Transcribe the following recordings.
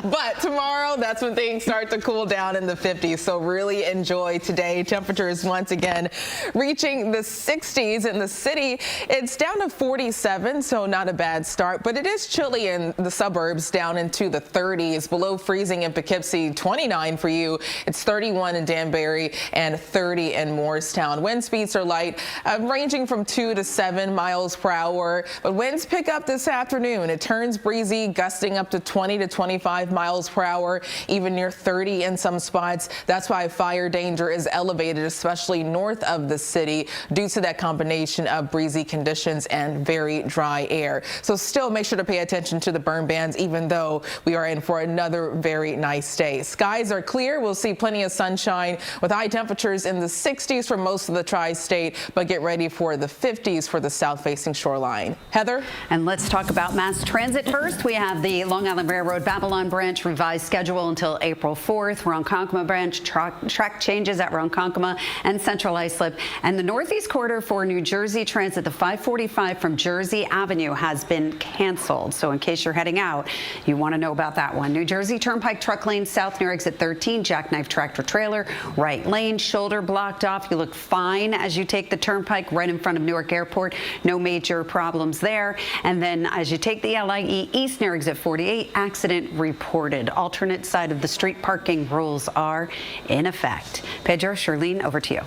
But tomorrow, that's when things start to cool down in the 50s. So really enjoy today. Temperatures once again reaching the 60s in the city. It's down to 47, so not a bad start, but it is chilly in the suburbs, down into the 30s, below freezing in Poughkeepsie, 29 for you. It's 31 in Danbury and 30 in Morristown. Wind speeds are light, ranging from 2 to 7 miles per hour, but winds pick up this afternoon. It turns breezy, gusting up to 20 to 25 miles per hour, even near 30 in some spots. That's why fire danger is elevated, especially north of the city, due to that combination of breezy conditions and very dry air. So still make sure to pay attention to the burn bans, even though we are in for another very nice day. Skies are clear. We'll see plenty of sunshine with high temperatures in the 60s for most of the tri-state, but get ready for the 50s for the south-facing shoreline. Heather? And let's talk about mass transit first. We have the Long Island Railroad Babylon branch revised schedule until April 4th. Ronkonkoma branch track changes at Ronkonkoma and Central Islip. And the Northeast Corridor for New Jersey Transit, the 545 from Jersey Avenue, has been canceled. So in case you're heading out, you want to know about that one. New Jersey Turnpike truck lane south near exit 13, jackknife tractor trailer, right lane, shoulder blocked off. You look fine as you take the turnpike right in front of Newark Airport. No major problems there. And then as you take the LIE east near exit 48, accident reported. Alternate side of the street parking rules are in effect. Pedro, Charlene, over to you.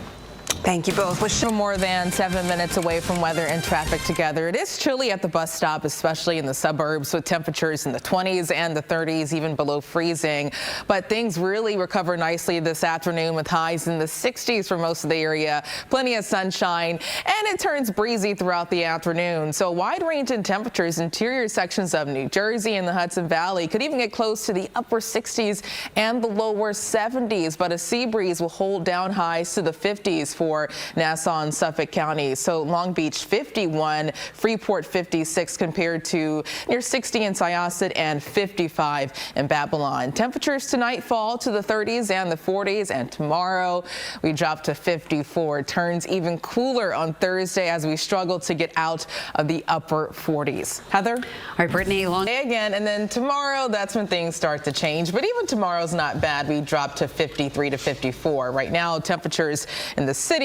Thank you both. We're more than 7 minutes away from weather and traffic together. It is chilly at the bus stop, especially in the suburbs, with temperatures in the 20s and the 30s, even below freezing. But things really recover nicely this afternoon with highs in the 60s for most of the area. Plenty of sunshine, and it turns breezy throughout the afternoon. So a wide range in temperatures. Interior sections of New Jersey and the Hudson Valley could even get close to the upper 60s and the lower 70s. But a sea breeze will hold down highs to the 50s for Nassau and Suffolk counties. So Long Beach 51, Freeport 56 compared to near 60 in Syosset and 55 in Babylon. Temperatures tonight fall to the 30s and the 40s, and tomorrow we drop to 54. Turns even cooler on Thursday as we struggle to get out of the upper 40s. Heather? All right, Brittany, long day again, and then tomorrow, that's when things start to change. But even tomorrow's not bad. We drop to 53 to 54. Right now, temperatures in the city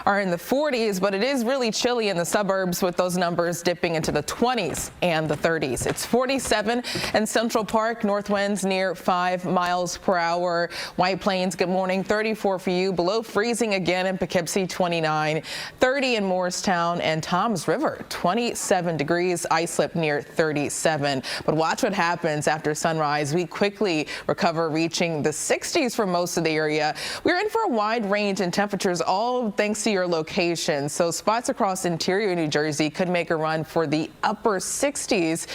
are in the 40s, but it is really chilly in the suburbs, with those numbers dipping into the 20s and the 30s. It's 47 in Central Park, north winds near 5 miles per hour. White Plains, good morning, 34 for you. Below freezing again in Poughkeepsie, 29, 30 in Morristown and Toms River, 27 degrees. Islip near 37. But watch what happens after sunrise. We quickly recover, reaching the 60s for most of the area. We're in for a wide range in temperatures, all thanks to your location. So spots across interior New Jersey could make a run for the upper 60s.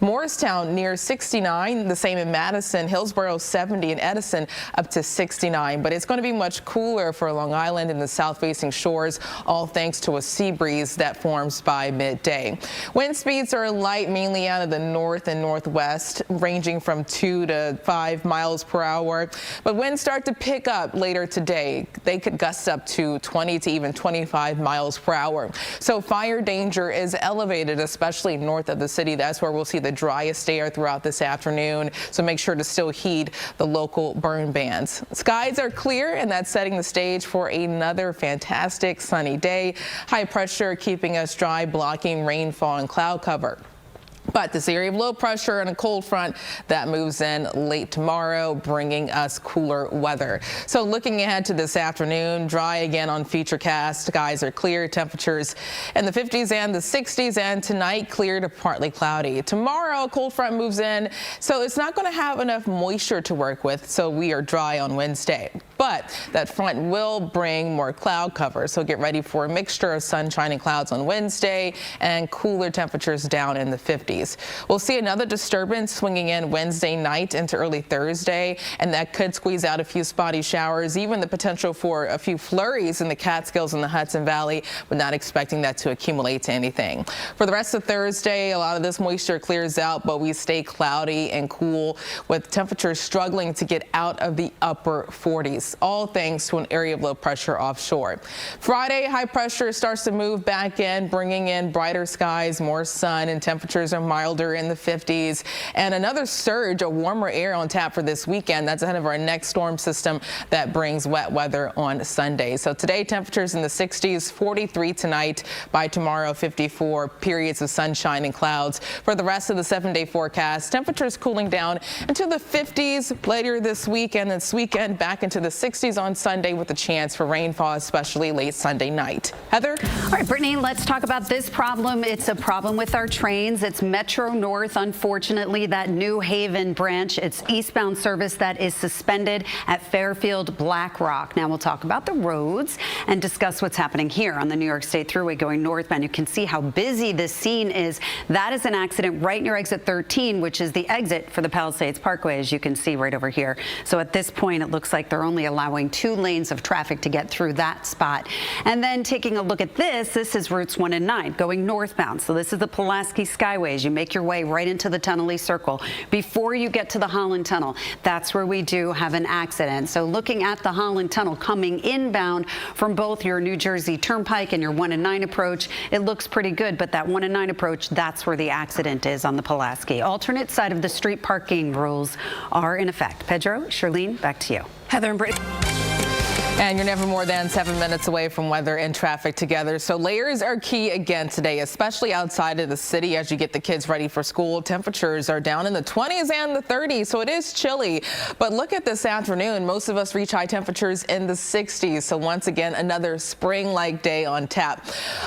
Morristown near 69, the same in Madison, Hillsborough 70, and Edison up to 69. But it's going to be much cooler for Long Island and the south-facing shores, all thanks to a sea breeze that forms by midday. Wind speeds are light, mainly out of the north and northwest, ranging from 2 to 5 miles per hour. But winds start to pick up later today. They could gust up to 20 to even 25 miles per hour. So fire danger is elevated, especially north of the city. That's where we'll see the driest air throughout this afternoon. So make sure to still heed the local burn bans. Skies are clear, and that's setting the stage for another fantastic sunny day. High pressure keeping us dry, blocking rainfall and cloud cover. But this area of low pressure and a cold front that moves in late tomorrow, bringing us cooler weather. So looking ahead to this afternoon, dry again on Futurecast. Skies are clear, temperatures in the 50s and the 60s, and tonight clear to partly cloudy. Tomorrow, a cold front moves in, so it's not going to have enough moisture to work with, so we are dry on Wednesday. But that front will bring more cloud cover, so get ready for a mixture of sunshine and clouds on Wednesday and cooler temperatures down in the 50s. We'll see another disturbance swinging in Wednesday night into early Thursday, and that could squeeze out a few spotty showers, even the potential for a few flurries in the Catskills and the Hudson Valley, but not expecting that to accumulate to anything. For the rest of Thursday, a lot of this moisture clears out, but we stay cloudy and cool, with temperatures struggling to get out of the upper 40s. Lakes, all thanks to an area of low pressure offshore. Friday, high pressure starts to move back in, bringing in brighter skies, more sun, and temperatures are milder in the 50s. And another surge of warmer air on tap for this weekend. That's ahead of our next storm system that brings wet weather on Sunday. So today, temperatures in the 60s, 43 tonight. By tomorrow, 54, periods of sunshine and clouds. For the rest of the 7-day forecast, temperatures cooling down into the 50s later this week, and this weekend back into the 60s on Sunday with a chance for rainfall, especially late Sunday night. Heather? All right, Brittany, let's talk about this problem. It's a problem with our trains. It's Metro North, unfortunately, that New Haven branch. It's eastbound service that is suspended at Fairfield Black Rock. Now we'll talk about the roads and discuss what's happening here on the New York State Thruway going northbound. You can see how busy this scene is. That is an accident right near exit 13, which is the exit for the Palisades Parkway, as you can see right over here. So at this point, it looks like they're only allowing 2 lanes of traffic to get through that spot. And then taking a look at this is routes 1 and 9 going northbound. So this is the Pulaski Skyways. You make your way right into the Tunnelly Circle before you get to the Holland Tunnel. That's where we do have an accident. So looking at the Holland Tunnel coming inbound from both your New Jersey Turnpike and your 1 and 9 approach, it looks pretty good, but that 1 and 9 approach, that's where the accident is on the Pulaski. Alternate side of the street parking rules are in effect. Pedro, Charlene, back to you. Heather and Brittany. And you're never more than 7 minutes away from weather and traffic together. So layers are key again today, especially outside of the city as you get the kids ready for school. Temperatures are down in the 20s and the 30s, so it is chilly. But look at this afternoon. Most of us reach high temperatures in the 60s. So once again, another spring-like day on tap.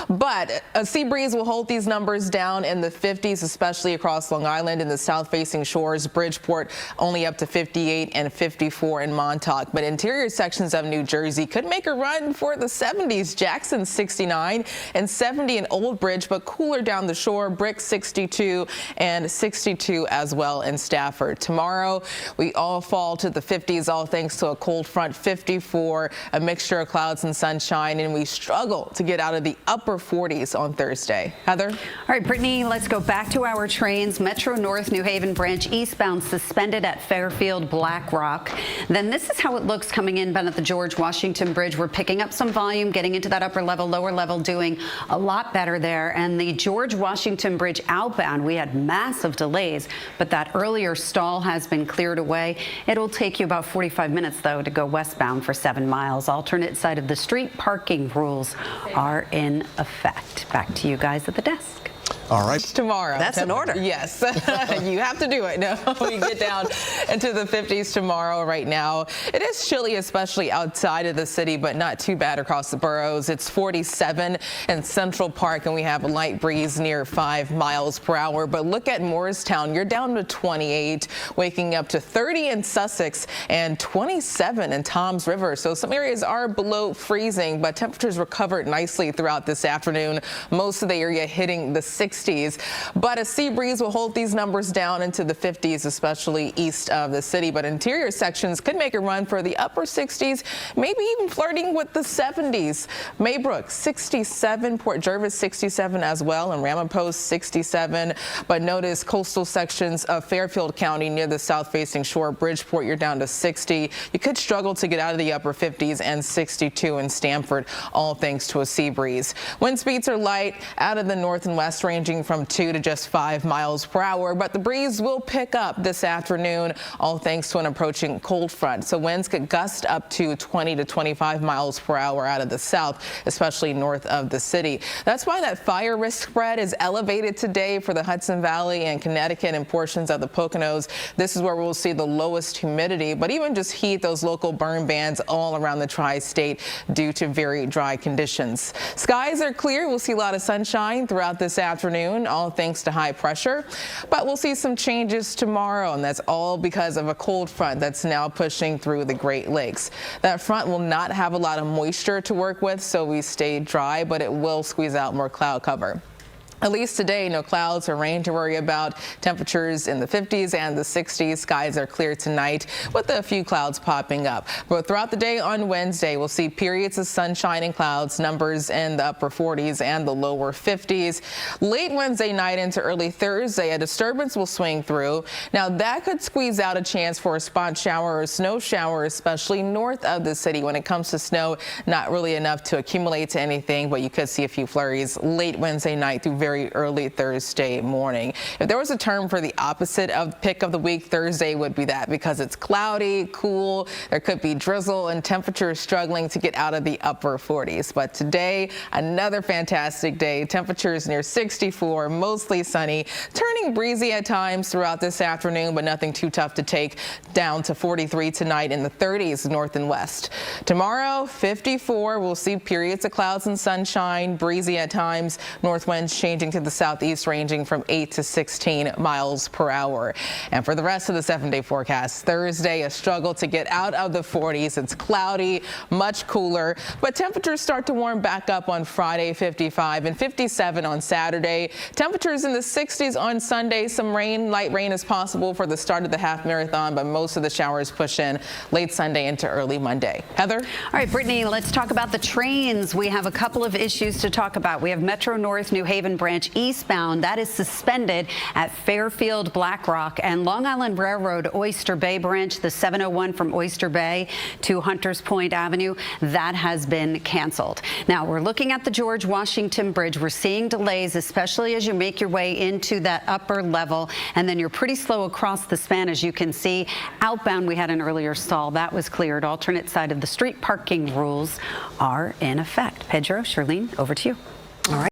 But a sea breeze will hold these numbers down in the 50s, especially across Long Island and the south-facing shores. Bridgeport only up to 58 and 54 in Montauk. But interior sections of New Jersey could make a run for the 70s. Jackson 69 and 70 in Old Bridge, but cooler down the shore. Brick 62 and 62 as well in Stafford. Tomorrow, we all fall to the 50s, all thanks to a cold front. 54, a mixture of clouds and sunshine, and we struggle to get out of the upper 40s on Thursday. Heather? All right, Brittany, let's go back to our trains. Metro North New Haven branch eastbound suspended at Fairfield Black Rock. Then this is how it looks coming inbound at the George Washington Bridge. We're picking up some volume, getting into that upper level, lower level, doing a lot better there. And the George Washington Bridge outbound, we had massive delays, but that earlier stall has been cleared away. It'll take you about 45 minutes, though, to go westbound for 7 miles. Alternate side of the street parking rules are in effect. Back to you guys at the desk. All right. Tomorrow. That's an order. Yes. You have to do it. No, we get down into the 50s tomorrow. Right now, it is chilly, especially outside of the city, but not too bad across the boroughs. It's 47 in Central Park, and we have a light breeze near 5 miles per hour. But look at Morristown. You're down to 28, waking up to 30 in Sussex and 27 in Toms River. So some areas are below freezing, but temperatures recovered nicely throughout this afternoon. Most of the area hitting the 60s, but a sea breeze will hold these numbers down into the 50s, especially east of the city. But interior sections could make a run for the upper 60s, maybe even flirting with the 70s. Maybrook 67, Port Jervis 67 as well, and Ramapo 67. But notice coastal sections of Fairfield County near the south-facing shore. Bridgeport, you're down to 60. You could struggle to get out of the upper 50s, and 62 in Stamford, all thanks to a sea breeze. Wind speeds are light out of the north and west, ranging from 2 to just 5 miles per hour, but the breeze will pick up this afternoon, all thanks to an approaching cold front. So winds could gust up to 20 to 25 miles per hour out of the south, especially north of the city. That's why that fire risk spread is elevated today for the Hudson Valley and Connecticut and portions of the Poconos. This is where we'll see the lowest humidity, but even just heat, those local burn bans all around the tri-state due to very dry conditions. Skies are clear. We'll see a lot of sunshine throughout this afternoon, all thanks to high pressure, but we'll see some changes tomorrow, and that's all because of a cold front that's now pushing through the Great Lakes. That front will not have a lot of moisture to work with, so we stay dry, but it will squeeze out more cloud cover. At least today, no clouds or rain to worry about. Temperatures in the 50s and the 60s. Skies are clear tonight with a few clouds popping up. But throughout the day on Wednesday, we'll see periods of sunshine and clouds, numbers in the upper 40s and the lower 50s. Late Wednesday night into early Thursday, a disturbance will swing through. Now, that could squeeze out a chance for a spot shower or snow shower, especially north of the city. When it comes to snow, not really enough to accumulate to anything, but you could see a few flurries late Wednesday night through very early Thursday morning. If there was a term for the opposite of pick of the week, Thursday would be that, because it's cloudy, cool, there could be drizzle, and temperatures struggling to get out of the upper 40s. But today, another fantastic day. Temperatures near 64, mostly sunny, turning breezy at times throughout this afternoon, but nothing too tough to take. Down to 43 tonight, in the 30s north and west. Tomorrow, 54. We'll see periods of clouds and sunshine, breezy at times, north winds changing to the southeast, ranging from 8 to 16 miles per hour. And for the rest of the 7-day forecast, Thursday, a struggle to get out of the 40s. It's cloudy, much cooler, but temperatures start to warm back up on Friday, 55 and 57 on Saturday. Temperatures in the 60s on Sunday. Some rain, light rain is possible for the start of the half marathon, but most of the showers push in late Sunday into early Monday. Heather? All right, Brittany, let's talk about the trains. We have a couple of issues to talk about. We have Metro North New Haven branch eastbound that is suspended at Fairfield Blackrock, and Long Island Railroad Oyster Bay branch, the 701 from Oyster Bay to Hunters Point Avenue, that has been canceled. Now we're looking at the George Washington Bridge. We're seeing delays, especially as you make your way into that upper level, and then you're pretty slow across the span. As you can see, outbound we had an earlier stall that was cleared. Alternate side of the street parking rules are in effect. Pedro, Charlene, over to you.